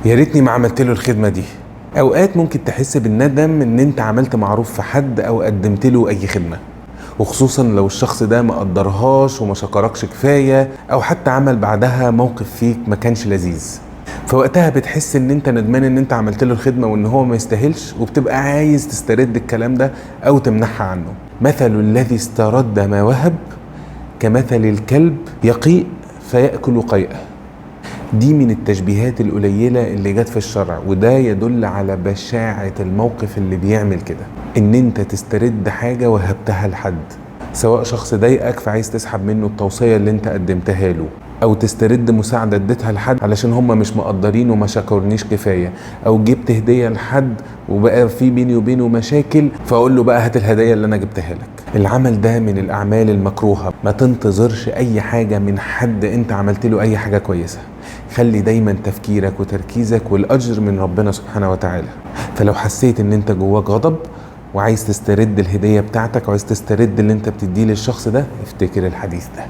يا ريتني ما عملت له الخدمة دي. اوقات ممكن تحس بالندم ان انت عملت معروف في حد او قدمت له اي خدمة، وخصوصا لو الشخص ده ما قدرهاش وما شكركش كفاية، او حتى عمل بعدها موقف فيك ما كانش لذيذ. فوقتها بتحس ان انت ندمان ان انت عملت له الخدمة وان هو ما يستاهلش، وبتبقى عايز تسترد الكلام ده او تمنحها عنه. مثل الذي استرد ما وهب كمثل الكلب يقيء فيأكل قيئة. دي من التشبيهات القليلة اللي جت في الشرع، وده يدل على بشاعة الموقف اللي بيعمل كده، ان انت تسترد حاجة وهبتها لحد، سواء شخص ضايقك فعايز تسحب منه التوصية اللي انت قدمتها له، او تسترد مساعدة اديتها لحد علشان هم مش مقدرين وما شكرنيش كفاية، او جبت هدية لحد وبقى في بيني وبينه مشاكل فاقول له بقى هات الهدية اللي انا جبتها لك. العمل ده من الاعمال المكروهة. ما تنتظرش اي حاجة من حد انت عملت له اي حاجة كويسة. خلي دايما تفكيرك وتركيزك والاجر من ربنا سبحانه وتعالى. فلو حسيت ان انت جواك غضب وعايز تسترد الهدية بتاعتك وعايز تسترد اللي انت بتديه للشخص ده، افتكر الحديث ده.